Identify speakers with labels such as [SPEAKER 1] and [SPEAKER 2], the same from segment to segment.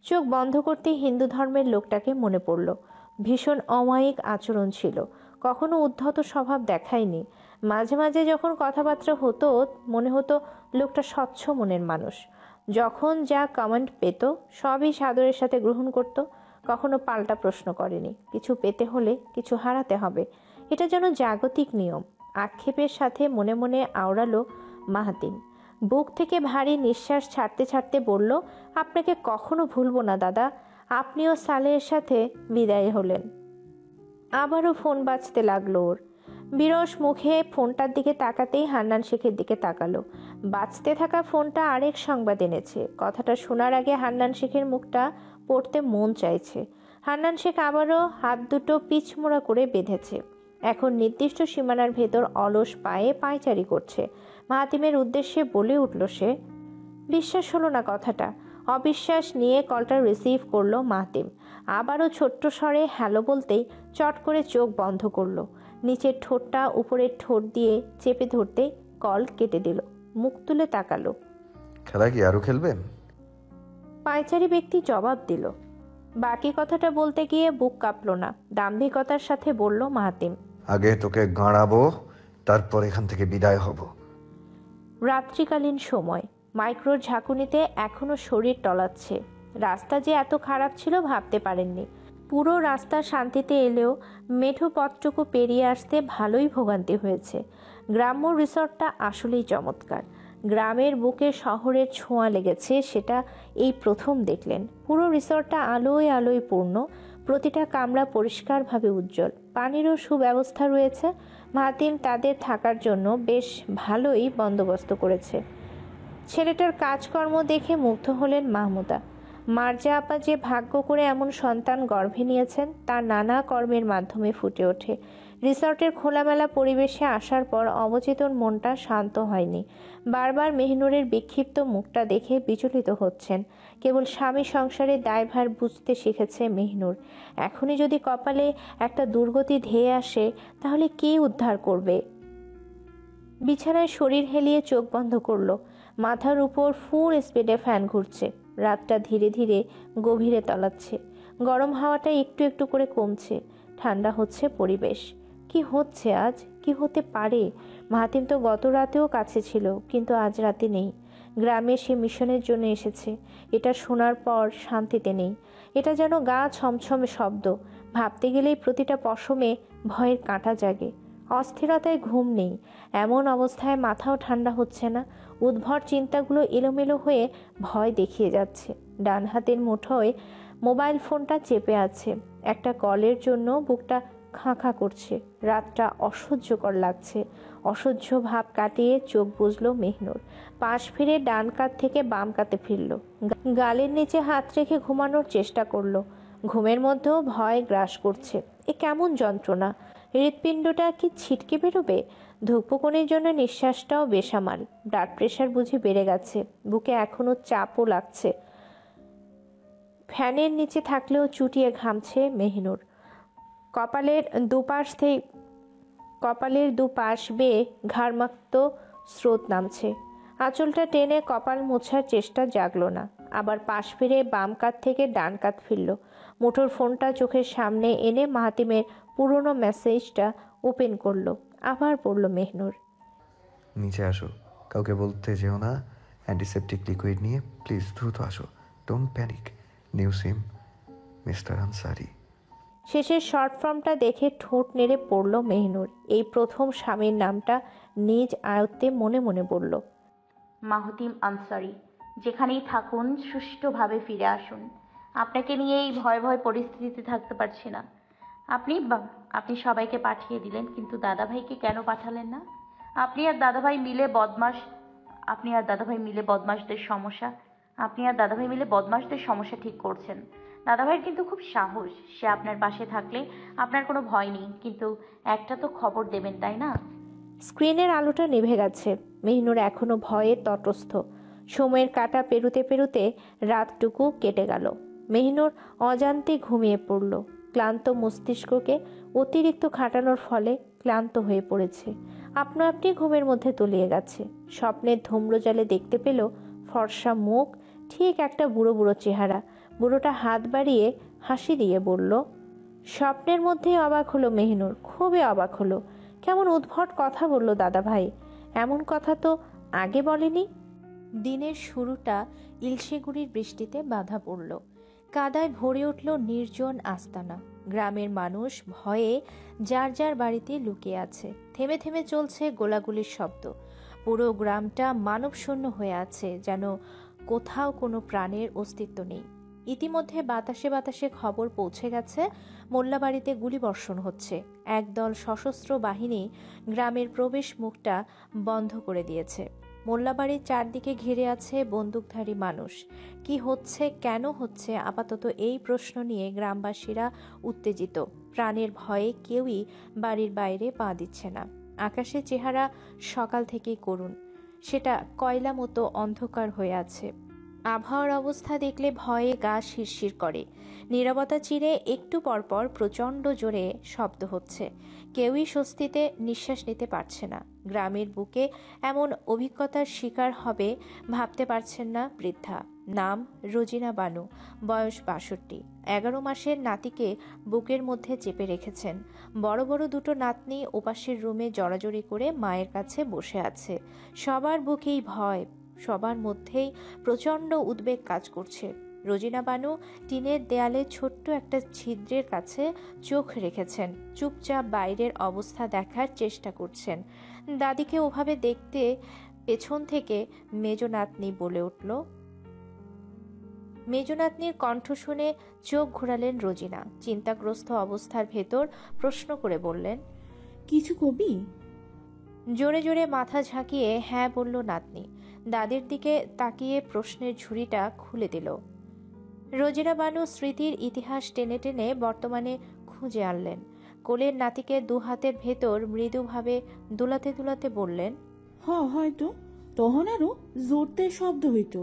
[SPEAKER 1] চোখ বন্ধ করতেই হিন্দু ধর্মের লোকটাকে মনে পড়ল। ভীষণ অমায়িক আচরণ ছিল, কখনো উদ্ধত স্বভাব দেখায়নি। মাঝে মাঝে যখন কথাবার্তা হতো মনে হতো লোকটা স্বচ্ছ মনের মানুষ। যখন যা কমেন্ট পেত সবই সাদরের সাথে গ্রহণ করত, কখনো পাল্টা প্রশ্ন করেনি। কিছু পেতে হলে কিছু হারাতে হবে, এটা যেন জাগতিক নিয়ম। আক্ষেপের সাথে মনে মনে আওড়ালো মাহাতিম। বুক থেকে ভারী নিঃশ্বাস ছাড়তে ছাড়তে বলল, আপনাকে কখনো ভুলবো না দাদা। আপনিও সালেহের সাথে বিদায় হলেন। আবারও ফোন বাজতে লাগলো ওর। বিরস মুখে ফোনটার দিকে তাকাতেই হান্নান শেখের দিকে তাকালো। বাজতে থাকা ফোনটা আরেক সংবাদ এনেছে। কথাটা শোনার আগে হান্নান শেখের মুখটা পড়তে মন চাইছে। হান্নান শেখ আবারও হাত দুটো পিছমোড়া করে বেঁধেছে। এখন নির্দিষ্ট সীমানার ভেতর অলস পায়ে পায়চারি করছে। মাহাতিমের উদ্দেশ্যে বলে উঠল সে। বিশ্বাস হলো না কথাটা। অবিশ্বাস নিয়ে কলটা রিসিভ করলো মাহাতিম। আবারও ছোট্ট স্বরে হ্যালো বলতেই চট করে চোখ বন্ধ করলো। নিচের ঠোঁটটা উপরের ঠোঁট দিয়ে চেপে ধরতে কল কেটে দিল। মুখ তুলে তাকালো।
[SPEAKER 2] খেলা কি আরো খেলবেন?
[SPEAKER 1] পায়চারি ব্যক্তি জবাব দিল। বাকি কথাটা বলতে গিয়ে বুক কাঁপলো না, দাম্ভিকতার সাথে বলল মাহাতিম।
[SPEAKER 2] আগে তোকে গাঁড়াবো, তারপর এখান থেকে বিদায় হব।
[SPEAKER 1] রাত্রিকালীন সময়, মাইক্রোর ঝাঁকুনিতে এখনো শরীর টলাচ্ছে। রাস্তা যে এত খারাপ ছিল ভাবতে পারেননি। পুরো রাস্তা শান্তিতে এলেও মেঠো পথটুকু পেরিয়ে আসতে ভালোই ভোগান্তি হয়েছে। গ্রাম্য রিসর্টটা আসলেই চমৎকার। গ্রামের বুকে শহরের ছোঁয়া লেগেছে, সেটা এই প্রথম দেখলেন। পুরো রিসর্টটা আলোয় আলোয় পূর্ণ, প্রতিটা কামরা পরিষ্কারভাবে উজ্জ্বল। পানিরও সুব্যবস্থা রয়েছে। মাহাতিম তাদের থাকার জন্য বেশ ভালোই বন্দোবস্ত করেছে। ছেলেটার কাজকর্ম দেখে মুগ্ধ হলেন মাহমুদা। মার্জা আপা যে ভাগ্য করে এমন সন্তান গর্ভে নিয়েছেন তা নানা কর্মের মাধ্যমে ফুটে ওঠে। রিসর্টের খোলামেলা পরিবেশে আসার পর অবচেতন মনটা শান্ত হয়নি। বারবার মেহনুরের বিক্ষিপ্ত মুখটা দেখে বিচলিত হচ্ছেন। কেবল স্বামী সংসারের দায়ভার বুঝতে শিখেছে মেহনুর। এখনই যদি কপালে একটা দুর্গতি ধেয়ে আসে তাহলে কে উদ্ধার করবে? বিছানায় শরীর হেলিয়ে চোখ বন্ধ করলো। মাথার উপর ফুল স্পিডে ফ্যান ঘুরছে। রাতটা ধীরে ধীরে গভীরে তলাচ্ছে। গরম হাওয়াটা একটু একটু করে কমছে। ঠান্ডা হচ্ছে পরিবেশ। কি হচ্ছে আজ? কি হতে পারে? মাহাতিম তো গত রাতেও কাছে ছিল, কিন্তু আজ রাতে নেই। গ্রামে সে মিশনের জন্য এসেছে। এটা শোনার পর শান্তিতে নেই। এটা যেন গা ছমছমে শব্দ। ভাবতে গেলেই প্রতিটা পশমে ভয়ের কাঁটা জাগে। অস্থিরতায় ঘুম নেই। এমন অবস্থায় মাথাও ঠান্ডা হচ্ছে না। উদ্ভট চিন্তাগুলো এলোমেলো হয়ে ভয় দেখিয়ে যাচ্ছে। ডান হাতের মুঠোয় মোবাইল ফোনটা চেপে আছে। একটা কলের জন্য বুকটা খাঁ খাঁ করছে। রাতটা অসহ্যকর লাগছে। অসহ্য ভাব কাটিয়ে চোখ বুজল মেহনুর। পাশ ফিরে ডান কাত থেকে বাম কাতে ফিরল। গালের নিচে হাত রেখে ঘুমানোর চেষ্টা করলো। ঘুমের মধ্যেও ভয় গ্রাস করছে। এ কেমন যন্ত্রণা! হৃৎপিণ্ডটা কি ছিটকে বেরোবে? ধূপকণের জন্য নিঃশ্বাসটাও বেসামাল। ব্লাড প্রেশার বুঝি বেড়ে গেছে। বুকে এখনো চাপও লাগছে। ফ্যানের নিচে থাকলেও চুটিয়ে ঘামছে মেহনুর। কপালের দুপাশ বেয়ে ঘাড়মাক্ত স্রোত নামছে। আঁচলটা টেনে কপাল মোছার চেষ্টা জাগলো না। আবার পাশ ফিরে বাম কাত থেকে ডান কাত ফিরল। মুঠোর ফোনটা চোখের সামনে এনে মাহাতিমের পুরনো মেসেজটা ওপেন করলো। আবার পড়ল মেহনুর।
[SPEAKER 2] নিচে আসো, কাউকে বলতে যেও না। অ্যান্টিসেপটিক লিকুইড নিয়ে প্লিজ দ্রুত আসো। Don't panic. New SIM, mister Ansari.
[SPEAKER 1] শেষের শর্ট ফর্মটা দেখে ঠোঁট নেড়ে পড়ল মেহনুর। এই প্রথম স্বামীর নামটা নিজ আয়ত্তে মনে মনে বলল।
[SPEAKER 3] মাহতিম আনসারি। যেখানেই থাকুন সুষ্ঠুভাবে ফিরে আসুন। আপনাকে নিয়ে এই ভয় ভয় পরিস্থিতিতে থাকতে পারছি না। আপনি সবাইকে পাঠিয়ে দিলেন, কিন্তু দাদাভাইকে কেন পাঠালেন না? আপনি আর দাদাভাই মিলে বদমাশদের সমস্যা ঠিক করছেন। দাদাভাইয়ের কিন্তু খুব সাহস। সে আপনার পাশে থাকলে আপনার কোনো ভয় নেই, কিন্তু একটা তো খবর দেবেন, তাই না?
[SPEAKER 1] স্ক্রিনের আলোটা নিভে গেছে। মেহনুর এখনো ভয়ে তটস্থ। সময়ের কাঁটা পেরুতে পেরুতে রাতটুকু কেটে গেল। মেহনুর অজান্তে ঘুমিয়ে পড়ল। ক্লান্ত মস্তিষ্ককে অতিরিক্ত খাটানোর ফলে ক্লান্ত হয়ে পড়েছে। আপনা আপনি ঘুমের মধ্যে তলিয়ে গেছে। স্বপ্নের ধূম্রজালে দেখতে পেল ফর্সা মুখ, ঠিক একটা বুড়ো বুড়ো চেহারা। বুড়োটা হাত বাড়িয়ে হাসি দিয়ে বলল। স্বপ্নের মধ্যেই অবাক হলো মেহিনুর, খুবই অবাক হলো। কেমন উদ্ভট কথা বলল দাদা ভাই, এমন কথা তো আগে বলেনি। দিনের শুরুটা ইলশেগুড়ির বৃষ্টিতে বাধা পড়ল। কাদায় ভরে উঠল নির্জন আস্তানা। গ্রামের মানুষ ভয়ে যার যার বাড়িতে লুকিয়ে আছে। থেমে থেমে চলছে গোলাগুলির শব্দ। পুরো গ্রামটা মানবশূন্য হয়ে আছে, যেন কোথাও কোনো প্রাণের অস্তিত্ব নেই। ইতিমধ্যে বাতাসে বাতাসে খবর পৌঁছে গেছে মোল্লাবাড়িতে গুলিবর্ষণ হচ্ছে। একদল সশস্ত্র বাহিনী গ্রামের প্রবেশ মুখটা বন্ধ করে দিয়েছে। মোল্লাবাড়ির চারদিকে ঘিরে আছে বন্দুকধারী মানুষ। কি হচ্ছে, কেন হচ্ছে, আপাতত এই প্রশ্ন নিয়ে গ্রামবাসীরা উত্তেজিত। প্রাণের ভয়ে কেউই বাড়ির বাইরে পা দিচ্ছে না। আকাশের চেহারা সকাল থেকেই করুণ, সেটা কয়লা মতো অন্ধকার হয়ে আছে। আবহাওয়ার অবস্থা দেখলে ভয়ে গা শিরশির করে। নীরবতা চিরে একটু পরপর প্রচণ্ড জোরে শব্দ হচ্ছে। কেউই স্বস্তিতে নিঃশ্বাস নিতে পারছে না। গ্রামের বুকে এমন অভিজ্ঞতার শিকার হবে ভাবতে পারছেন না বৃদ্ধা। নাম রোজিনা বানু, বয়স ৬২। ১১ মাসের নাতিকে বুকের মধ্যে চেপে রেখেছেন। বড় বড় দুটো নাতনি ওপাশের রুমে জড়াজড়ি করে মায়ের কাছে বসে আছে। সবার বুকেই ভয়, সবার মধ্যেই প্রচণ্ড উদ্বেগ কাজ করছে। রোজিনা বানু টিনের দেয়ালে ছোট্ট একটা ছিদ্রের কাছে চোখ রেখেছেন। চুপচাপ বাইরের অবস্থা দেখার চেষ্টা করছেন। দাদিকে ওভাবে দেখতে পেছন থেকে মেজ নাতনি বলে উঠল। মেজ নাতনির কণ্ঠ শুনে চোখ ঘোরালেন রোজিনা। চিন্তাগ্রস্ত অবস্থার ভেতর প্রশ্ন করে বললেন,
[SPEAKER 4] কিছু কবি?
[SPEAKER 1] জোরে জোরে মাথা ঝাঁকিয়ে হ্যাঁ বলল নাতনি। দাদির দিকে তাকিয়ে প্রশ্নের ঝুড়িটা খুলে দিল। রোজিনা বানু স্মৃতির ইতিহাস টেনে টেনে বর্তমানে খুঁজে আনলেন। কোলের নাতিকে দু হাতের ভেতর মৃদুভাবে দুলাতে দুলাতে বললেন,
[SPEAKER 4] হয়তো তখন আরো জোরতে শব্দ হইতো।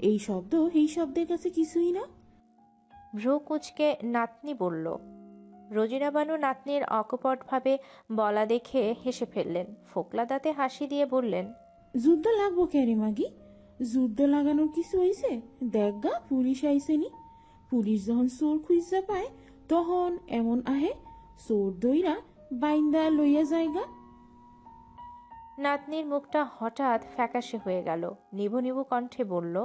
[SPEAKER 4] এই শব্দ এই শব্দের কাছে কিছুই না।
[SPEAKER 1] ভ্রু কুঁচকে নাতনি বলল। রোজিনা বানু নাতনির অকপটভাবে বলা দেখে হেসে ফেললেন। ফোকলা দাঁতে হাসি দিয়ে বললেন,
[SPEAKER 4] যুদ্ধ লাগবো কেরে মাগি? যুদ্ধ লাগানোর কিছু হয়েছে? দেখ গা, পুলিশ আইসেনি। পুলিশ যখন চোর খুঁজা পায় তখন এমন আহে, চোর দইরা বাইন্দা লইয়া যায়গা।
[SPEAKER 1] নাতনির মুখটা হঠাৎ ফ্যাকাশে হয়ে গেল। নিভু নিভু কণ্ঠে বলল।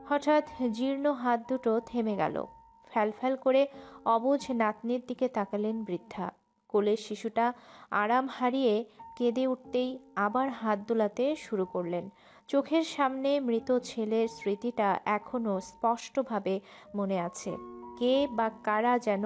[SPEAKER 1] হঠাৎ জীর্ণ হাত দুটো থেমে গেল। ফ্যালফ্যাল করে অবুঝ নাতনির দিকে তাকালেন বৃদ্ধা। কোলের শিশুটা আরাম হারিয়ে কেঁদে উঠতেই আবার হাত দোলাতে শুরু করলেন। চোখের সামনে মৃত ছেলের স্মৃতিটা এখনো স্পষ্টভাবে মনে আছে। কে বা কারা যেন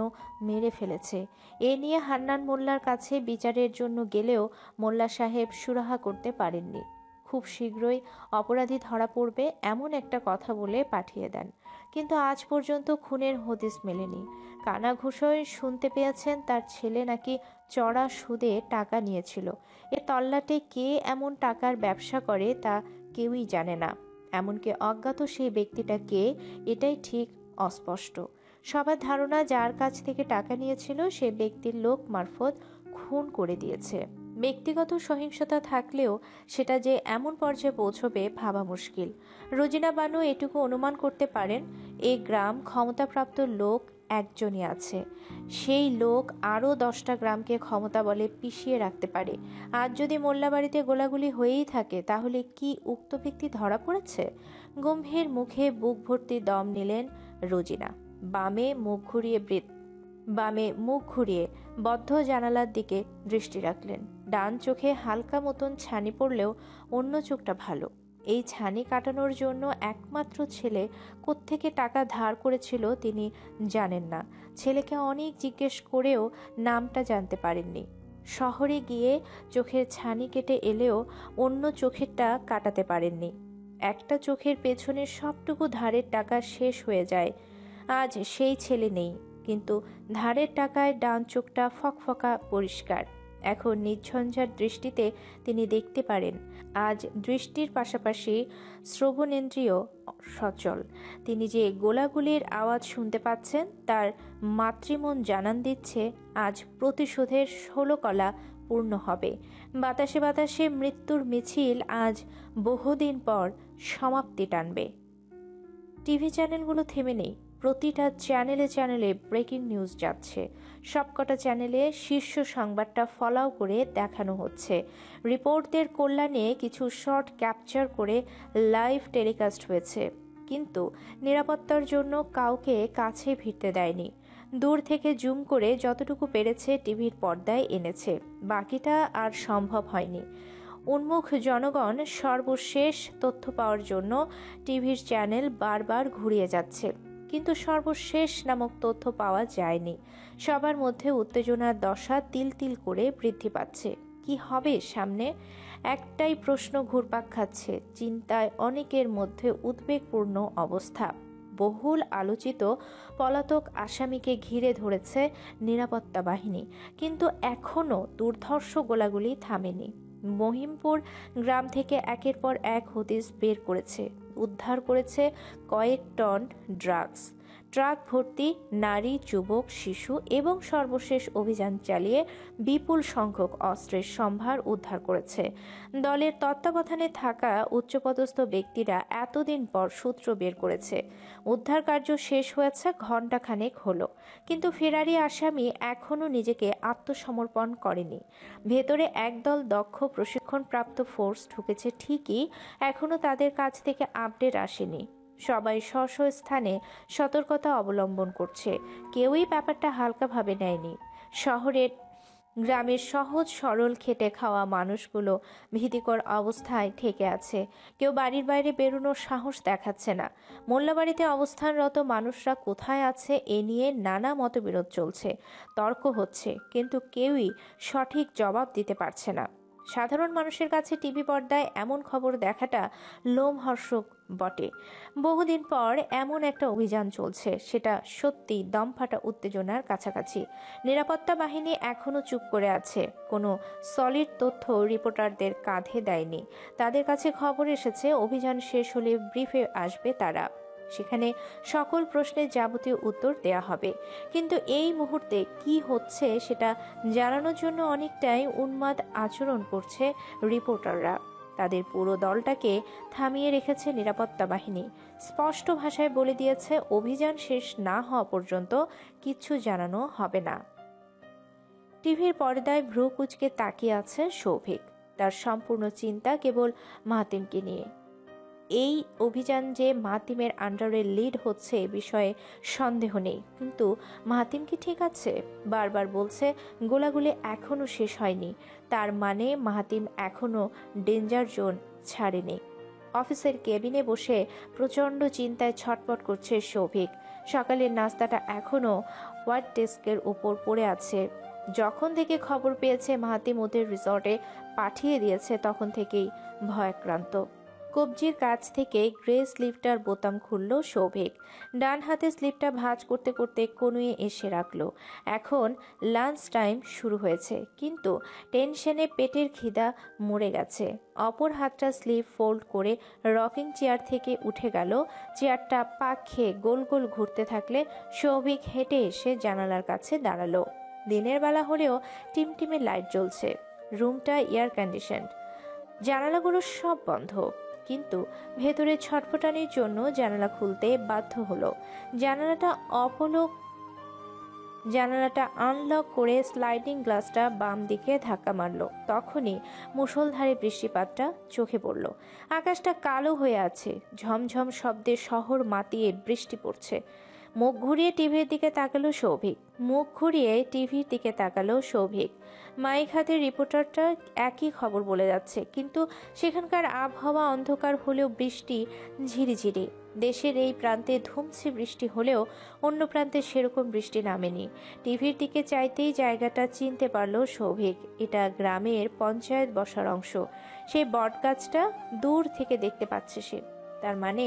[SPEAKER 1] মেরে ফেলেছে। এ নিয়ে হান্নান মোল্লার কাছে বিচারের জন্য গেলেও মোল্লা সাহেব সুরাহা করতে পারেননি। খুব শীঘ্রই অপরাধী ধরা পড়বে এমন একটা কথা বলে পাঠিয়ে দেন। কিন্তু আজ পর্যন্ত খুনের হদিস মেলেনি। কানাঘুষোয় শুনতে পেয়েছেন তার ছেলে নাকি চড়া সুদে টাকা নিয়েছিল। এ তল্লাটে কে এমন টাকার ব্যবসা করে তা কেউই জানে না। এমনকি অজ্ঞাত সেই ব্যক্তিটা কে এটাই ঠিক অস্পষ্ট। সবার ধারণা যার কাছ থেকে টাকা নিয়েছিল সে ব্যক্তির লোক মারফত খুন করে দিয়েছে। ব্যক্তিগত সহিংসতা থাকলেও সেটা যে এমন পর্যায়ে পৌঁছবে ভাবা মুশকিল। রোজিনা বানু এটুকু অনুমান করতে পারেন, এই গ্রাম ক্ষমতাপ্রাপ্ত লোক একজনই আছে। সেই লোক আরও 10টা গ্রামকে ক্ষমতা বলে পিষিয়ে রাখতে পারে। আজ যদি মোল্লাবাড়িতে গোলাগুলি হয়েই থাকে তাহলে কি উক্ত ব্যক্তি ধরা পড়েছে? গম্ভীর মুখে বুক ভর্তি দম নিলেন রোজিনা। বামে মুখ ঘুরিয়ে বদ্ধ জানালার দিকে দৃষ্টি রাখলেন। ডান চোখে হালকা মতন ছানি পড়লেও অন্য চোখটা ভালো। এই ছানি কাটানোর জন্য একমাত্র ছেলে কোত্থেকে টাকা ধার করেছিল তিনি জানেন না। ছেলেকে অনেক জিজ্ঞেস করেও নামটা জানতে পারেননি। শহরে গিয়ে চোখের ছানি কেটে এলেও অন্য চোখেরটা কাটাতে পারেননি। একটা চোখের পেছনের সবটুকু ধারের টাকা শেষ হয়ে যায়। আজ সেই ছেলে নেই, কিন্তু ধারের টাকায় ডান চোখটা ফকফকা পরিষ্কার। এখন নির্ঝঞ্ঝাট দৃষ্টিতে তিনি দেখতে পারেন। আজ দৃষ্টির পাশাপাশি শ্রবণেন্দ্রিয় সচল। তিনি যে গোলাগুলির আওয়াজ শুনতে পাচ্ছেন তার মাতৃমন জানান দিচ্ছে আজ প্রতিশোধের 16 কলা পূর্ণ হবে। বাতাসে বাতাসে মৃত্যুর মিছিল আজ বহুদিন পর সমাপ্তি টানবে। টিভি চ্যানেলগুলো থেমে নেই, প্রতিটা চ্যানেলে চ্যানেলে ব্রেকিং নিউজ যাচ্ছে। সবকটা চ্যানেলে শীর্ষ সংবাদটা ফলাও করে দেখানো হচ্ছে। রিপোর্টদের কল্যাণে কিছু শর্ট ক্যাপচার করে লাইভ টেলিকাস্ট হয়েছে, কিন্তু নিরাপত্তার জন্য কাউকে কাছে ভিড়তে দেয়নি। দূর থেকে জুম করে যতটুকু পেরেছে টিভির পর্দায় এনেছে, বাকিটা আর সম্ভব হয়নি। উন্মুখ জনগণ সর্বশেষ তথ্য পাওয়ার জন্য টিভির চ্যানেল বারবার ঘুরিয়ে যাচ্ছে, কিন্তু সর্বশেষ নামক তথ্য পাওয়া যায়নি। সবার মধ্যে উত্তেজনার দশা তিল তিল করে বৃদ্ধি পাচ্ছে। কি হবে সামনে? একটাই প্রশ্ন ঘুরপাক খাচ্ছে, চিন্তায় অনেকের মধ্যে উদ্বেগপূর্ণ অবস্থা। বহুল আলোচিত পলাতক আসামিকে ঘিরে ধরেছে নিরাপত্তা বাহিনী, কিন্তু এখনও দুর্ধর্ষ গোলাগুলি থামেনি। মহিমপুর গ্রাম থেকে একের পর এক হদিস বের করেছে, উদ্ধার করেছে কয়েক টন ড্রাগস, ট্রাক ভর্তি নারী, যুবক, শিশু এবং সর্বশেষ অভিযান চালিয়ে বিপুল সংখ্যক অস্ত্রের সম্ভার উদ্ধার করেছে। দলের তত্ত্বাবধানে থাকা উচ্চপদস্থ ব্যক্তিরা এতদিন পর সূত্র বের করেছে। উদ্ধার কার্য শেষ হয়েছে ঘণ্টাখানেক হলো, কিন্তু ফেরারি আসামি এখনও নিজেকে আত্মসমর্পণ করেনি। ভেতরে একদল দক্ষ প্রশিক্ষণপ্রাপ্ত ফোর্স ঢুকেছে ঠিকই, এখনও তাদের কাছ থেকে আপডেট আসেনি। সবাই স্ব স্থানে সতর্কতা অবলম্বন করছে, কেউই ব্যাপারটা হালকাভাবে নেয়নি। শহরের গ্রামের সহজ সরল খেটে খাওয়া মানুষগুলো ভীতিকর অবস্থায় ঠেকে আছে, কেউ বাড়ির বাইরে বেরোনোর সাহস দেখাচ্ছে না। মোল্লাবাড়িতে অবস্থানরত মানুষরা কোথায় আছে এ নিয়ে নানা মতবিরোধ চলছে, তর্ক হচ্ছে, কিন্তু কেউই সঠিক জবাব দিতে পারছে না। সাধারণ মানুষের কাছে টিভি পর্দায় এমন খবর দেখাটা লোমহর্ষক বটে। বহুদিন পর এমন একটা অভিযান চলছে, সেটা সত্যি দমফাটা উত্তেজনার কাছাকাছি। নিরাপত্তা বাহিনী এখনো চুপ করে আছে, কোনো সলিড তথ্য রিপোর্টারদের কাঁধে দেয়নি। তাদের কাছে খবর এসেছে অভিযান শেষ হলে ব্রিফে আসবে তারা, সেখানে সকল প্রশ্নের যাবতীয় উত্তর দেয়া হবে। কিন্তু এই মুহূর্তে কি হচ্ছে সেটা জানানোর জন্য অনেকটাই উন্মাদ আচরণ করছে রিপোর্টাররা। তাদের পুরো দলটাকে থামিয়ে রেখেছে নিরাপত্তা বাহিনী, স্পষ্ট ভাষায় বলে দিয়েছে অভিযান শেষ না হওয়া পর্যন্ত কিচ্ছু জানানো হবে না। টিভির পর্দায় ভ্রু কুঁচকে তাকিয়ে আছে সৌভিক, তার সম্পূর্ণ চিন্তা কেবল মাহাতিমকে নিয়ে। এই অভিযান যে মাহাতিমের আন্ডারে লিড হচ্ছে এ বিষয়ে সন্দেহ নেই, কিন্তু মাহাতিম কি ঠিক আছে? বারবার বলছে গোলাগুলি এখনো শেষ হয়নি, তার মানে মাহাতিম এখনো ডেঞ্জার জোন ছাড়েনি। অফিসের কেবিনে বসে প্রচণ্ড চিন্তায় ছটপট করছে সৌভিক। সকালের নাস্তাটা এখনো ওয়ার্ড ডেস্কের উপর পড়ে আছে। যখন থেকে খবর পেয়েছে মাহাতিম ওদের রিসর্টে পাঠিয়ে দিয়েছে, তখন থেকেই ভয়াক্রান্ত। কবজির কাছ থেকে গ্রে স্লিভটার বোতাম খুলল সৌভিক, ডান হাতে স্লিভটা ভাঁজ করতে করতে কনুয়ে এসে রাখলো। এখন লাঞ্চ টাইম শুরু হয়েছে, কিন্তু টেনশনে পেটের খিদা মরে গেছে। অপর হাতটা স্লিভ ফোল্ড করে রকিং চেয়ার থেকে উঠে গেল। চেয়ারটা পাক খেয়ে গোল গোল ঘুরতে থাকলে সৌভিক হেঁটে এসে জানালার কাছে দাঁড়ালো। দিনের বেলা হলেও টিমটিমে লাইট জ্বলছে, রুমটা এয়ার কন্ডিশনড, জানালাগুলো সব বন্ধ, কিন্তু ভেতরে ছটফটানির জন্য জানালা খুলতে বাধ্য হলো। জানালাটা আনলক করে স্লাইডিং গ্লাসটা বাম দিকে ধাক্কা মারলো। তখনই মুষলধারে বৃষ্টিপাতটা চোখে পড়ল। আকাশটা কালো হয়ে আছে, ঝমঝম শব্দে শহর মাতিয়ে বৃষ্টি পড়ছে। মুখ ঘুরিয়ে টিভির দিকে তাকালো সৌভিক। মাইক হাতে রিপোর্টারটা একই খবর বলে যাচ্ছে, কিন্তু সেখানকার আবহাওয়া অন্ধকার হলেও বৃষ্টি ঝিরিঝিরি। দেশের এই প্রান্তে ধুমছে বৃষ্টি হলেও অন্য প্রান্তে সেরকম বৃষ্টি নামেনি। টিভির দিকে চাইতেই জায়গাটা চিনতে পারল সৌভিক। এটা গ্রামের পঞ্চায়েত বসার অংশ। সেই বটগাছটা দূর থেকে দেখতে পাচ্ছে সে। তার মানে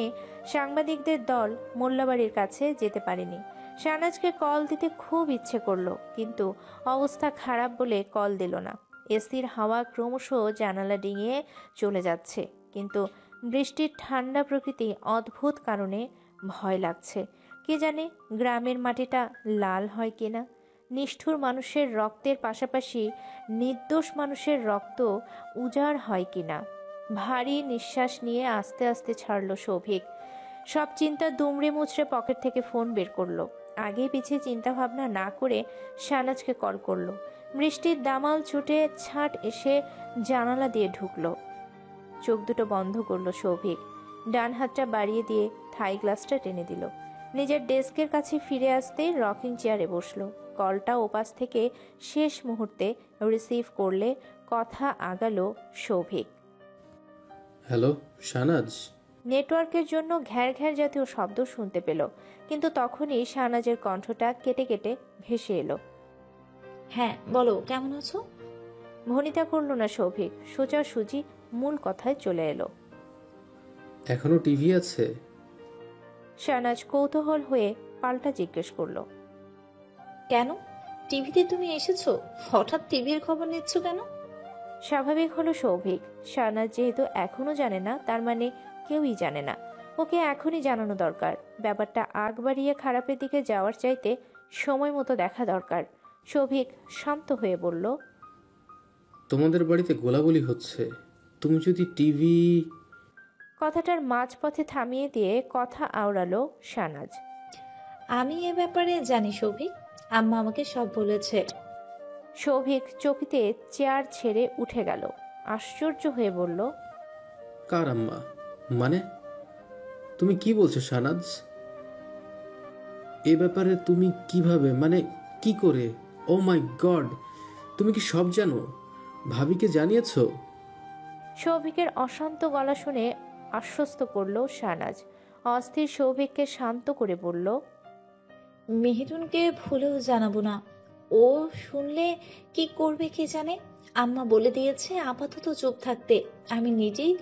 [SPEAKER 1] সাংবাদিকদের দল মোল্লাবাড়ির কাছে যেতে পারেনি। শাহনাজকে কল দিতে খুব ইচ্ছে করলো, কিন্তু অবস্থা খারাপ বলে কল দিল না। এসির হাওয়া ক্রমশ জানালা ডিঙিয়ে চলে যাচ্ছে, কিন্তু বৃষ্টির ঠান্ডা প্রকৃতি অদ্ভুত কারণে ভয় লাগছে। কে জানে গ্রামের মাটিটা লাল হয় কিনা, নিষ্ঠুর মানুষের রক্তের পাশাপাশি নির্দোষ মানুষের রক্ত উজাড় হয় কিনা। ভারী নিঃশ্বাস নিয়ে আস্তে আস্তে ছাড়ল সৌভিক। সব চিন্তা দুমড়ে মুচড়ে পকেট থেকে ফোন বের করলো। আগে পিছিয়ে চিন্তা ভাবনা না করে শাহনাজকে কল করলো। বৃষ্টির দামাল ছুটে ছাট এসে জানালা দিয়ে ঢুকলো। চোখ দুটো বন্ধ করলো সৌভিক। ডান হাতটা বাড়িয়ে দিয়ে থাই গ্লাসটা টেনে দিল। নিজের ডেস্কের কাছে ফিরে আসতেই রকিং চেয়ারে বসলো। কলটা ওপাশ থেকে শেষ মুহূর্তে রিসিভ করলে কথা আগালো সৌভিক।
[SPEAKER 5] হ্যালো শাহনাজ।
[SPEAKER 1] নেটওয়ার্কের জন্য ঘ্যার ঘ্যার জাতীয় শব্দ শুনতে পেল, কিন্তু তখনই শাহনাজের কণ্ঠটা কেটে কেটে ভেসে এলো।
[SPEAKER 6] হ্যাঁ বলো, কেমন আছো?
[SPEAKER 1] ভনিতা করল না সৌভিক, সোজাসুজি মূল কথায় চলে এলো।
[SPEAKER 5] এখনো টিভি আছে?
[SPEAKER 1] শাহনাজ কৌতূহল হয়ে পাল্টা জিজ্ঞেস করলো।
[SPEAKER 6] কেন, টিভিতে তুমি এসেছো? হঠাৎ টিভির খবর নিচ্ছ কেন?
[SPEAKER 1] স্বাভাবিক হলো সৌভিক। শাহনাজ যেহেতু এখনো জানে না, তার মানে কেউই জানে না। ওকে এখনই জানানো দরকার। ব্যাপারটা আগ বাড়িয়ে খারাপের দিকে যাওয়ার চাইতে সময় মতো দেখা দরকার। সৌভিক শান্ত হয়ে বলল,
[SPEAKER 5] তোমাদের বাড়িতে গোলাগুলি হচ্ছে, তুমি যদি টিভি...
[SPEAKER 1] কথাটার মাঝপথে থামিয়ে দিয়ে কথা আওড়ালো শাহনাজ।
[SPEAKER 6] আমি এ ব্যাপারে জানি সৌভিক, আম্মা আমাকে সব বলেছে।
[SPEAKER 1] সৌভিক চকিতে চেয়ার ছেড়ে উঠে গেল। আশ্চর্য হয়ে বলল,
[SPEAKER 5] কার আম্মা? মানে তুমি কি বলছো শাহনাজ? এ ব্যাপারে তুমি কিভাবে, মানে কি করে? ও মাই গড, তুমি কি সব জানো? ভাবিকে জানিয়েছো?
[SPEAKER 1] সৌভিকের অশান্ত গলা শুনে আশ্বস্ত করল শাহনাজ। অস্থির সৌভিককে শান্ত করে বলল,
[SPEAKER 6] মেহেরুনকে ভুলেও জানাবো না। ও শুনলে কি করবে কে জানে। আম্মা বলে দিয়েছে আপাতত চুপ থাকতে। আমি নিজেই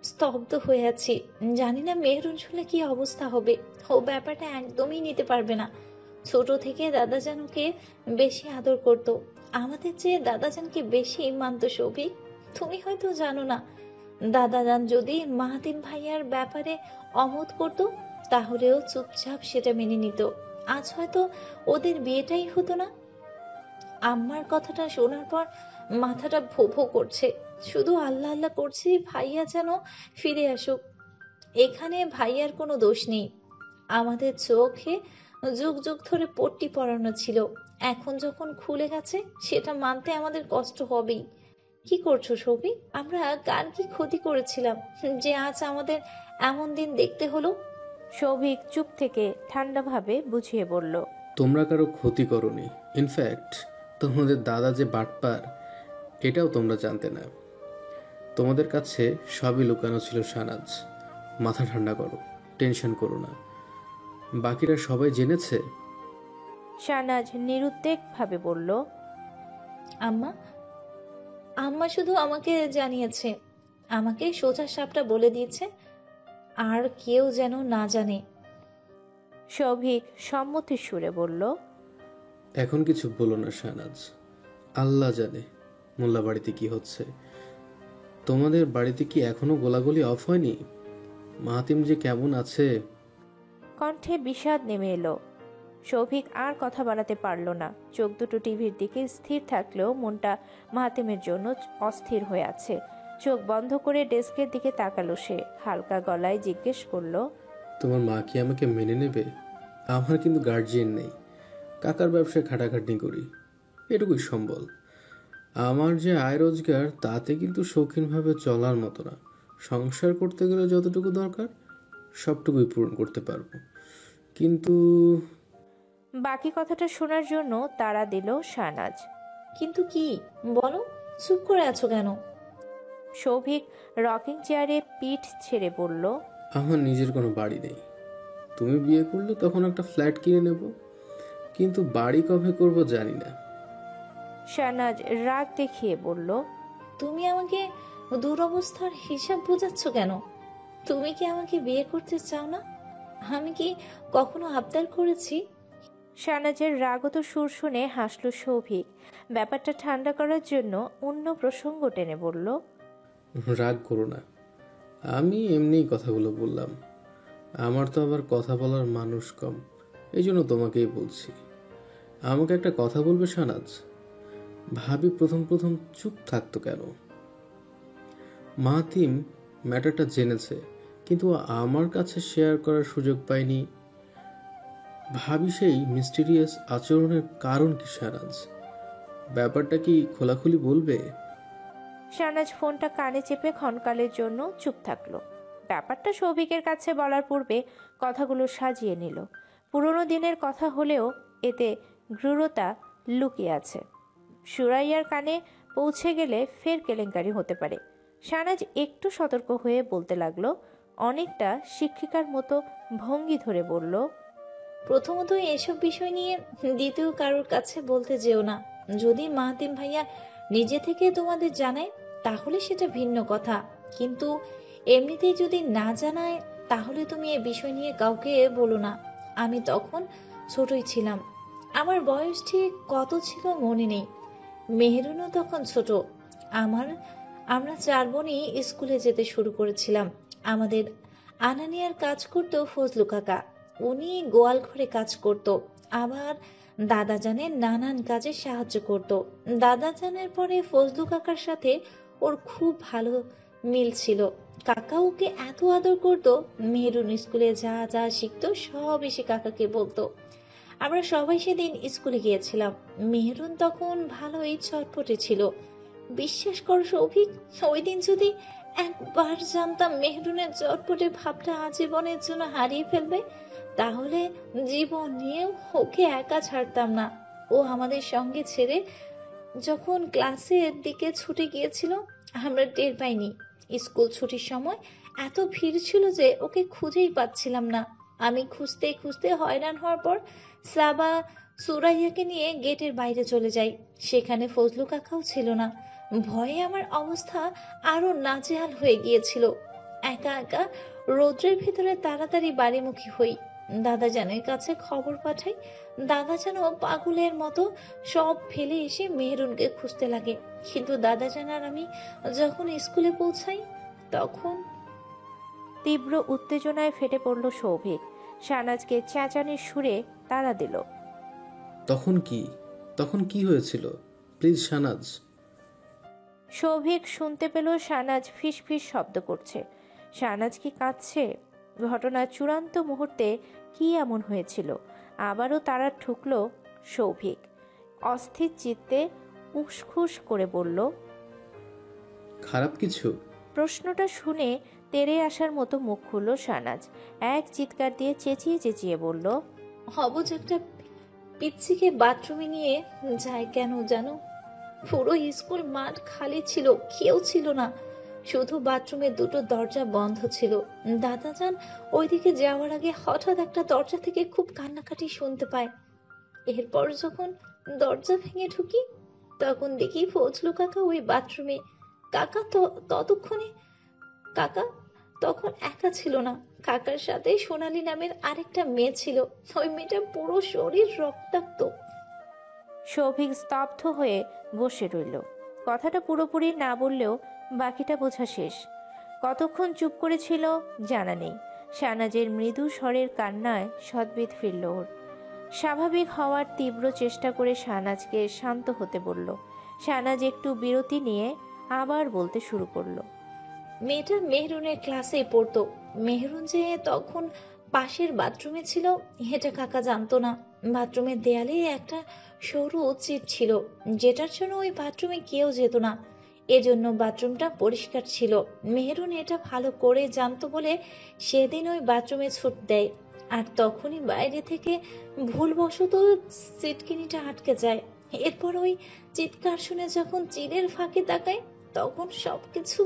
[SPEAKER 6] স্তব্ধ হয়ে আছি। জানি না মেহেরুন শুনলে কি অবস্থা হবে। ও ব্যাপারটা একদমই নিতে পারবে না। ছোট থেকে দাদাজানকে বেশি আদর করত, আমাদের চেয়ে দাদাজানকে বেশি মানত সৌভিক। তুমি হয়তো জানো না, দাদাজান যদি মাহাতিম ভাইয়ার ব্যাপারে অমত করত, তাহলেও চুপচাপ সেটা মেনে নিত। আজ হয়তো ওদের বিয়েটাই হতো না। আম্মার কথাটা শোনার পর মাথাটা ভো ভো করছে। শুধু আল্লাহ আল্লাহ করছি ভাইয়া যেন ফিরে আসুক। এখানে ভাইয়ার কোনো দোষ নেই। আমাদের চোখে যুগ যুগ ধরে পট্টি পরানো ছিল, এখন যখন খুলে গেছে সেটা মানতে আমাদের কষ্ট হবেই। কি করছো সৌভিক? আমরা কার কি ক্ষতি করেছিলাম যে আজ আমাদের এমন দিন দেখতে হলো?
[SPEAKER 1] সৌভিক চুপ থেকে ঠান্ডাভাবে বুঝিয়ে বলল,
[SPEAKER 5] তোমরা কারো ক্ষতি করনি। ইনফ্যাক্ট তোমাদের দাদা যে বাটপার, এটাও তোমরা জানতে না। তোমাদের কাছে সবই লুকানো ছিল শাহনাজ। মাথা ঠান্ডা করো, টেনশন করো না। বাকিরা সবাই জেনেছে?
[SPEAKER 1] শাহনাজ নিরুদ্বেগ ভাবে বলল,
[SPEAKER 6] আম্মা আম্মা শুধু আমাকে জানিয়েছে, আমাকে সোজা সাপটা বলে দিয়েছে, আর কেউ যেন না জানে।
[SPEAKER 1] সৌভিক সম্মতির সুরে বলল,
[SPEAKER 5] এখন কিছু বলো না শাহনাজ। আল্লাহ জানে মোল্লা বাড়িতে কি হচ্ছে। তোমাদের বাড়িতে কি এখনো গোলাগুলি অফ হয়নি? মাহাতিম যে কেমন আছে।
[SPEAKER 1] কণ্ঠে বিষাদ নেমে এলো। সৌভিক আর কথা বাড়াতে পারল না। চোখ দুটো টিভির দিকে স্থির থাকলেও মনটা মাহাতিমের জন্য অস্থির হয়ে আছে। চোখ বন্ধ করে ডেস্কের দিকে তাকালো সে। হালকা গলায় জিজ্ঞেস করলো,
[SPEAKER 5] তোমার মা কি আমাকে মেনে নেবে? আমার কিন্তু গার্জিয়ান নেই। কাকার ব্যবসায় খাটাখাটনি করি, এটুকুই সম্বল। আমার যে আয় রোজগার তাতে কিন্তু শৌখিনভাবে চলার মতো না। সংসার করতে গেলে যতটুকু দরকার সবটুকুই পূরণ করতে পারবো। কিন্তু
[SPEAKER 1] বাকি কথাটা শোনার জন্য তাড়া দিল শাহনাজ।
[SPEAKER 6] কিন্তু কি বলো, চুপ করে আছো কেন?
[SPEAKER 1] সৌভিক রকিং চেয়ারে পিঠ ছেড়ে বলল,
[SPEAKER 5] আমার নিজের কোনো বাড়ি নেই। তুমি বিয়ে করলে তখন একটা ফ্ল্যাট কিনে নেব, কিন্তু বাড়ি কবে করব জানি না।
[SPEAKER 1] শাহনাজ রাগ দেখিয়ে বলল,
[SPEAKER 6] তুমি আমাকে দুরবস্থার হিসাব বোঝাচ্ছ কেন? তুমি কি আমাকে বিয়ে করতে চাও না? আমি কি কখনো আবদার করেছি?
[SPEAKER 1] শাহনাজের রাগত সুর শুনে হাসল সৌভিক। ব্যাপারটা ঠান্ডা করার জন্য অন্য প্রসঙ্গ টেনে বলল,
[SPEAKER 5] রাগ করো না, আমি এমনিই কথাগুলো বললাম। আমার তো আবার কথা বলার মানুষ কম, এই জন্য তোমাকেই বলছি। আমাকে একটা কথা বলবে শাহনাজ? ভাবি প্রথম প্রথম চুপ থাকতো কেন? মাহাতিম ম্যাটারটা জেনেছে, কিন্তু আমার কাছে শেয়ার করার সুযোগ পাইনি। ভাবি সেই মিস্টিরিয়াস আচরণের কারণ কি শাহনাজ? ব্যাপারটা কি খোলাখুলি বলবে?
[SPEAKER 1] শাহনাজ ফোনটা কানে চেপে ক্ষণকালের জন্য চুপ থাকলো। ব্যাপারটা সৌভিকের কাছে বলার পূর্বে কথাগুলো সাজিয়ে নিল। পুরনো দিনের কথা হলেও এতে গূঢ়তা লুকিয়ে আছে। সুরাইয়ার কানে পৌঁছে গেলে ফের কেলেঙ্কারি হতে পারে। শাহনাজ একটু সতর্ক হয়ে বলতে লাগলো, অনেকটা শিক্ষিকার মতো ভঙ্গি ধরে বলল,
[SPEAKER 6] প্রথমত এসব বিষয় নিয়ে দ্বিতীয় কারোর কাছে বলতে যেও না। যদি মাহাতিম ভাইয়া নিজে থেকে তোমাদের জানায় তাহলে সেটা ভিন্ন কথা, কিন্তু এমনিতেই যদি না জানায় তাহলে তুমি এ বিষয় নিয়ে কাউকে বলো না। আমি তখন ছোটই ছিলাম, আমার বয়স ঠিক কত ছিল মনে নেই। মেহেরুনও তখন ছোট। আমরা 4 বোনই স্কুলে যেতে শুরু করেছিলাম। আমাদের আনানিয়ার কাজ করতো ফজলু কাকা, উনি গোয়াল ঘরে কাজ করত। আবার দাদাজানের নানান কাজে সাহায্য করত। দাদাজানের পরে ফজলু কাকার সাথে ওর খুব ভালো মিল ছিল। কাকা ওকে এত আদর করত, মেহেরুন স্কুলে যা যা শিখতো সব এসে কাকাকে বলতো। আমরা সবাই সেদিন স্কুলে গিয়েছিলাম। মেহেরুন তখন ভালোই ছটফটে ছিল। বিশ্বাস কর সৌভিক, ওই দিন যদি একবার জানতাম মেহেরুনের চটপটে ভাবটা আজীবনের জন্য হারিয়ে ফেলবে, তাহলে জীবন নিয়েও ওকে একা ছাড়তাম না। ও আমাদের সঙ্গে ছেড়ে যখন ক্লাসের দিকে ছুটে গিয়েছিল আমরা টের পাইনি। স্কুল ছুটির সময় এত ভিড় ছিল যে ওকে খুঁজেই পাচ্ছিলাম না। আমি খুঁজতে খুঁজতে হয়রান হওয়ার পর সাবা সুরাইয়াকে নিয়ে গেটের বাইরে চলে যাই। সেখানে ফজলু কাকাও ছিল না। ভয়ে আমার অবস্থা আরো নাজেহাল হয়ে গিয়েছিল। একা একা রৌদ্রের ভিতরে তাড়াতাড়ি বাড়িমুখী হই। দাদাজানের কাছে খবর পাঠাই। দাদাজানও পাগলের মতো সব ফেলে এসে মেহেরুনকে খুঁজতে লাগে। কিন্তু দাদাজান আর আমি যখন স্কুলে পৌঁছাই তখন
[SPEAKER 1] তীব্র উত্তেজনায় ফেটে পড়ল সৌভিক। শাহনাজকে চেঁচানির সুরে তাড়া দিল,
[SPEAKER 5] তখন কি হয়েছিল? প্লিজ শাহনাজ।
[SPEAKER 1] সৌভিক শুনতে পেল শাহনাজ ফিস ফিস শব্দ করছে। শাহনাজ কি কাঁদছে? ঘটনার চূড়ান্ত মুহূর্তে কি এমন হয়েছিল? আবারও তারা ঠুকল সৌভিক। অস্থির চিত্তে উসখুস করে বলল,
[SPEAKER 5] খারাপ কিছু?
[SPEAKER 1] প্রশ্নটা শুনে তেড়ে আসার মতো মুখ খুলল শাহনাজ। এক চিৎকার দিয়ে চেঁচিয়ে চেঁচিয়ে বলল,
[SPEAKER 6] হবজ একটা পিচ্ছিকে বাথরুমে নিয়ে যায় কেন জানো? পুরো স্কুল মাঠ খালি ছিল, কেউ ছিল না। শুধু বাথরুমের দুটো দরজা বন্ধ ছিল। দাদাজান ওইদিকে যাওয়ার আগে হঠাৎ একটা দরজা থেকে খুব কান্নাকাটি শুনতে পায়। এরপর যখন দরজা ভেঙে ঢুকি তখন দেখি ফজলু কাকা ওই বাথরুমে। কাকা কাকা তখন একা ছিল না। কাকার সাথে সোনালী নামের আরেকটা মেয়ে ছিল। ওই মেয়েটা পুরো শরীর রক্তাক্ত।
[SPEAKER 1] সৌভিক স্তব্ধ হয়ে বসে রইল। কথাটা পুরোপুরি না বললেও বাকিটা বোঝা শেষ। কতক্ষণ চুপ করেছিল জানা নেই। শাহনাজের মৃদু স্বরের কান্নায় সদ্বিদ ফিরল ওর। স্বাভাবিক হওয়ার তীব্র চেষ্টা করে শাহনাজকে শান্ত হতে বলল। শাহনাজ একটু বিরতি নিয়ে আবার বলতে শুরু করলো,
[SPEAKER 6] মেয়েটা মেহরুনের ক্লাসে পড়তো। মেহরুন যে তখন পাশের বাথরুমে ছিল এটা কাকা জানতো না। বাথরুমের দেয়ালে একটা সরু চিট ছিল, যেটার জন্য ওই বাথরুমে কেউ যেত না। এজন্য বাথরুমটা পরিষ্কার ছিল। মেহরুন এটা ভালো করে জানতো বলে সেদিন ওই বাথরুমে ছুট দেয়। আর তখনই বাইরে থেকে ভুলবশত সিটকিনিটা আটকে যায়। এরপর ওই চিৎকার শুনে যখন চিলের ফাঁকে তাকায় তখন সবকিছু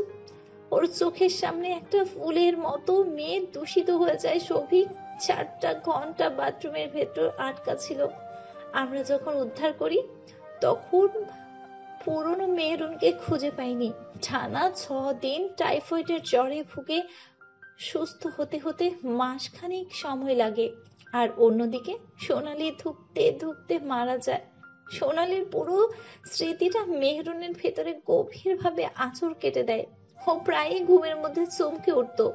[SPEAKER 6] ওর চোখের সামনে একটা ফুলের মতো মেয়ে দূষিত হয়ে যায়। সৌভিক 4টা ঘন্টা বাথরুমের ভেতর আটকা ছিল। আমরা যখন উদ্ধার করি তখন পুরনো মেহরুনকে খুঁজে পাইনি। টানা 6 দিন টাইফয়েডের জ্বরে ভুগে সুস্থ হতে হতে মাসখানেক সময় লাগে। আর অন্যদিকে সোনালি ধুকতে ধুকতে মারা যায়। সোনালির পুরো স্মৃতিটা মেহরুনের ভেতরে গভীরভাবে আঁচড় কেটে দেয়। ও প্রায়ই ঘুমের মধ্যে চমকে উঠতো।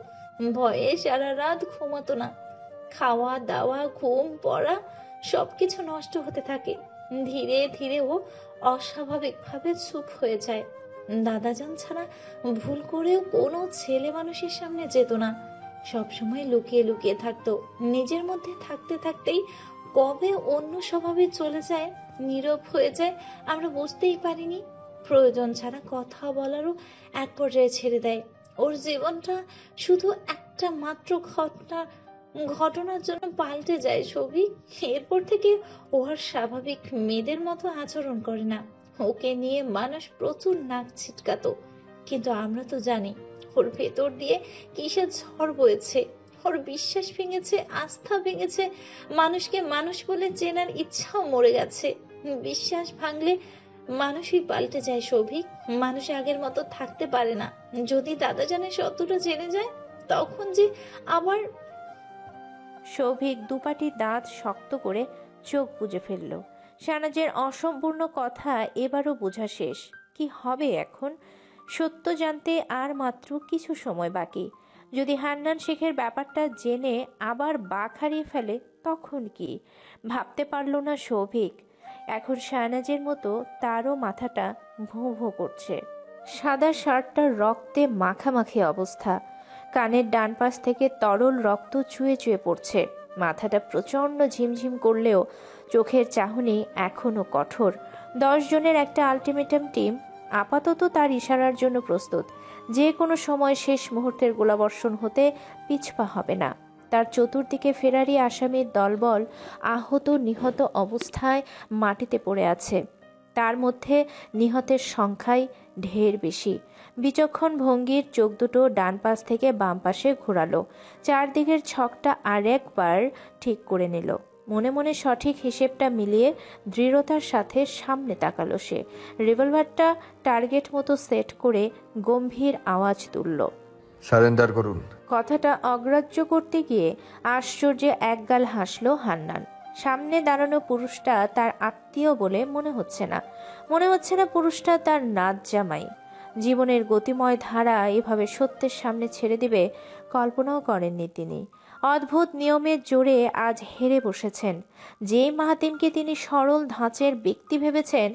[SPEAKER 6] ভয়ে সারা রাত ঘুমাতো না। খাওয়া দাওয়া ঘুম পড়া সবকিছু নষ্ট হতে থাকে। ধীরে ধীরে ও অস্বাভাবিকভাবে চুপ হয়ে যায়। দাদাজান ছাড়া ভুল করেও কোনো ছেলে মানুষের সামনে যেত না। সবসময় লুকিয়ে লুকিয়ে থাকতো। নিজের মধ্যে থাকতে থাকতেই কবে অন্য স্বভাবে চলে যায়, নীরব হয়ে যায়, আমরা বুঝতেই পারিনি। প্রয়োজন ছাড়া কথা বলারও এক পর্যায়ে ছেড়ে দেয়। ওর জীবনটা শুধু একটা মাত্র ঘটনার জন্য পাল্টে যায় ছবি। এরপর থেকে ও আর স্বাভাবিক মেয়েদের মতো আচরণ করে না। ওকে নিয়ে মানুষ প্রচুর নাক ছিটকাতো, কিন্তু আমরা তো জানি ওর ভেতর দিয়ে কিসের ঝড় বয়েছে। ওর বিশ্বাস ভেঙেছে, আস্থা ভেঙেছে, মানুষকে মানুষ বলে চেনার ইচ্ছাও মরে গেছে। বিশ্বাস ভাঙলে মানুষই পাল্টে যায় সৌভিক। মানুষ আগের মতো থাকতে পারে না। যদি দাদা জানে সত্যটা জেনে যায়, তখন যে আবার।
[SPEAKER 1] সৌভিক দুপাটি দাঁত শক্ত করে চোখ বুজে ফেলল। শাহনাজের অসম্পূর্ণ কথা এবারও বোঝা শেষ। কি হবে এখন? সত্য জানতে আর মাত্র কিছু সময় বাকি। যদি হান্নান শেখের ব্যাপারটা জেনে আবার বাক হারিয়ে ফেলে, তখন কি? ভাবতে পারল না সৌভিক। এখন শাহনাজের মতো তারও মাথাটা ভোঁ ভোঁ করছে। সাদা শার্টটার রক্তে মাখামাখি অবস্থা। কানের ডান পাশ থেকে তরল রক্ত চুয়ে চুয়ে পড়ছে। মাথাটা প্রচণ্ড ঝিমঝিম করলেও চোখের চাহনি এখনও কঠোর। 10 জনের একটা আলটিমেটাম টিম আপাতত তার ইশারার জন্য প্রস্তুত। যে কোনো সময় শেষ মুহূর্তের গোলাবর্ষণ হতে পিছপা হবে না। তার চতুর্দিকে ফেরারি আসামির দলবল আহত নিহত অবস্থায় মাটিতে পড়ে আছে। তার মধ্যে নিহতের সংখ্যাই ঢের বেশি। বিচক্ষণ ভঙ্গির চোখ দুটো ডান পাশ থেকে বাম পাশে ঘোরালো। চারদিকের ছকটা আরেকবার ঠিক করে নিল। মনে মনে সঠিক হিসেবটা মিলিয়ে দৃঢ়তার সাথে সামনে তাকালো সে। রিভলভারটা টার্গেট মতো সেট করে গম্ভীর আওয়াজ তুলল,
[SPEAKER 2] সারেন্ডার করুন।
[SPEAKER 1] কথাটা অগ্রাহ্য করতে গিয়ে আশ্চর্যে একগাল হাসল হান্নান। সামনে দাঁড়ানো পুরুষটা তার আত্মীয় বলে মনে হচ্ছে না। মনে হচ্ছে না পুরুষটা তার নাত জামাই। জীবনের গতিময় ধারা এভাবে সত্যের সামনে ছেড়ে দিবে কল্পনাও করেননি তিনি। অদ্ভুত নিয়মের জোরে আজ হেরে বসেছেন। যেই মাহাতিমকে তিনি সরল ধাঁচের ব্যক্তি ভেবেছেন,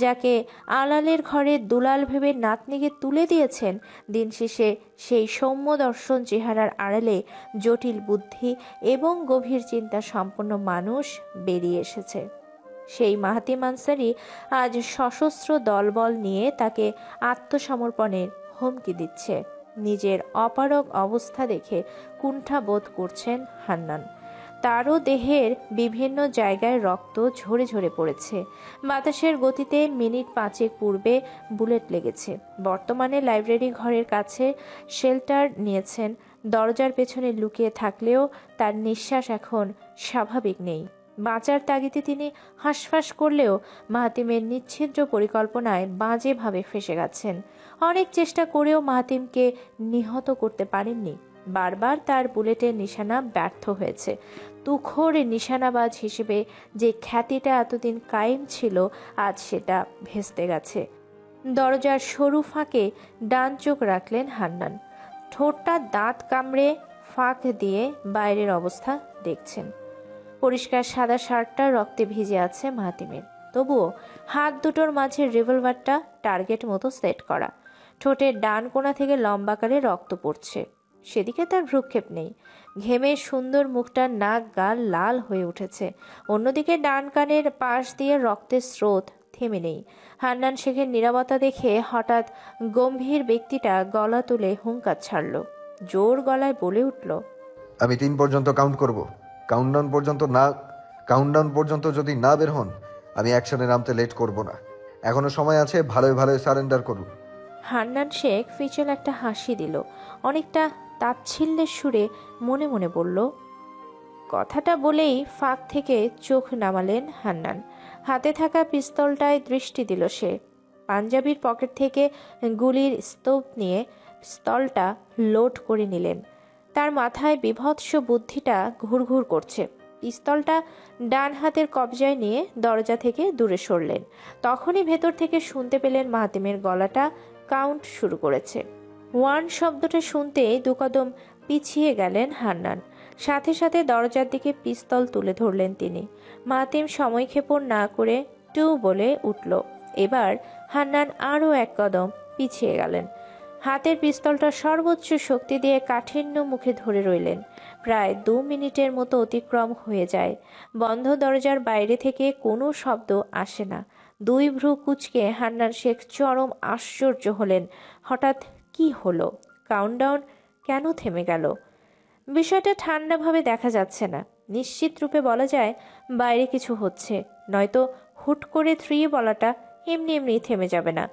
[SPEAKER 1] যাকে আলালের ঘরে দুলাল ভেবে নাতনিকে তুলে দিয়েছেন, দিন শেষে সেই সৌম্য দর্শন চেহারার আড়ালে জটিল বুদ্ধি এবং গভীর চিন্তা সম্পন্ন মানুষ বেরিয়ে এসেছে। সেই মাহাতিম আনসারি আজ সশস্ত্র দলবল নিয়ে তাকে আত্মসমর্পণের হুমকি দিচ্ছে। নিজের অপারগ অবস্থা দেখে কুণ্ঠা বোধ করছেন হান্নান। তারও দেহের বিভিন্ন জায়গায় রক্ত ঝরে ঝরে পড়েছে। বাতাসের গতিতে মিনিট 5 পূর্বে বুলেট লেগেছে। বর্তমানে লাইব্রেরি ঘরের কাছে শেল্টার নিয়েছেন। দরজার পেছনে লুকিয়ে থাকলেও তার নিঃশ্বাস এখন স্বাভাবিক নেই। বাঁচার তাগিদে তিনি হাঁসফাঁস করলেও মাহাতিমের নিচ্ছিদ্র পরিকল্পনায় বাজেভাবে ফেঁসে গেছেন। অনেক চেষ্টা করেও মাহাতিমকে নিহত করতে পারেননি। বারবার তার বুলেটের নিশানা ব্যর্থ হয়েছে। তুখোর নিশানাবাজ হিসেবে যে খ্যাতিটা এতদিন কায়েম ছিল, আজ সেটা ভেস্তে গেছে। দরজার সরু ফাঁকে ডান চোখ রাখলেন হান্নান। ঠোঁটটা দাঁত কামড়ে ফাঁক দিয়ে বাইরের অবস্থা দেখছেন। পরিষ্কার সাদা শার্টটা রক্তে ভিজে আছে মাহাতিমের। তবুও হাত দুটোর মাঝে রিভলভারটা টার্গেট মতো সেট করা। ঠোঁটের ডান কোণা থেকে লম্বাকারে রক্ত পড়ছে। সেদিকে তার ভ্রুক্ষেপ নেই। ঘেমে সুন্দর মুখটা নাক গাল লাল হয়ে উঠেছে। অন্যদিকে ডান কানের পাশ দিয়ে রক্তের স্রোত থেমে নেই। হান্নান শেখের নীরবতা দেখে হঠাৎ গম্ভীর ব্যক্তিটা গলা তুলে হুঙ্কার ছাড়ল। জোর গলায় বলে উঠল,
[SPEAKER 2] আমি 3 পর্যন্ত কাউন্ট করব। কাউন্টডাউন পর্যন্ত যদি না বের হন, আমি অ্যাকশনে নামতে লেট করব না। এখনো সময় আছে, ভালোই ভালোই সারেন্ডার করুন।
[SPEAKER 1] হান্নান শেখ ফিচল একটা হাসি দিল। অনেকটা তাচ্ছিল্যের সুরে মনে মনে বলল। কথাটা বলেই ফাঁক থেকে চোখ নামালেন হান্নান। হাতে থাকা পিস্তলটায় দৃষ্টি দিল সে। পাঞ্জাবির পকেট থেকে গুলির স্তূপ নিয়ে পিস্তলটা লোড করে নিলেন। তার মাথায় বিভৎস বুদ্ধিটা ঘুরঘুর করছে। পিস্তলটা ডান হাতের কবজায় নিয়ে দরজা থেকে দূরে সরলেন। তখনই ভেতর থেকে শুনতে পেলেন মাহাতিমের গলাটা কাউন্ট শুরু করেছে। 1 শব্দটা শুনতে 2 কদম পিছিয়ে গেলেন হান্নান। সাথে সাথে দরজার দিকে পিস্তল তুলে ধরলেন তিনি। মাহাতিম সময়ক্ষেপণ না করে 2 বলে উঠল। এবার হান্নান আরও 1 কদম পিছিয়ে গেলেন। হাতের পিস্তলটা সর্বোচ্চ শক্তি দিয়ে কাঠিন্য মুখে ধরে রইলেন। প্রায় 2 মিনিটের মতো অতিক্রম হয়ে যায়। বন্ধ দরজার বাইরে থেকে কোনো শব্দ আসে না। 2 ভ্রু কুঁচকে হান্নান শেখ চরম আশ্চর্য হলেন। হঠাৎ কি হলো? কাউন্টডাউন কেন থেমে গেল? বিষয়টা ঠান্ডাভাবে দেখা যাচ্ছে না। নিশ্চিত রূপে বলা যায় বাইরে কিছু হচ্ছে, নয়তো হুট করে 3 বলাটা এমনি এমনি থেমে যাবে না।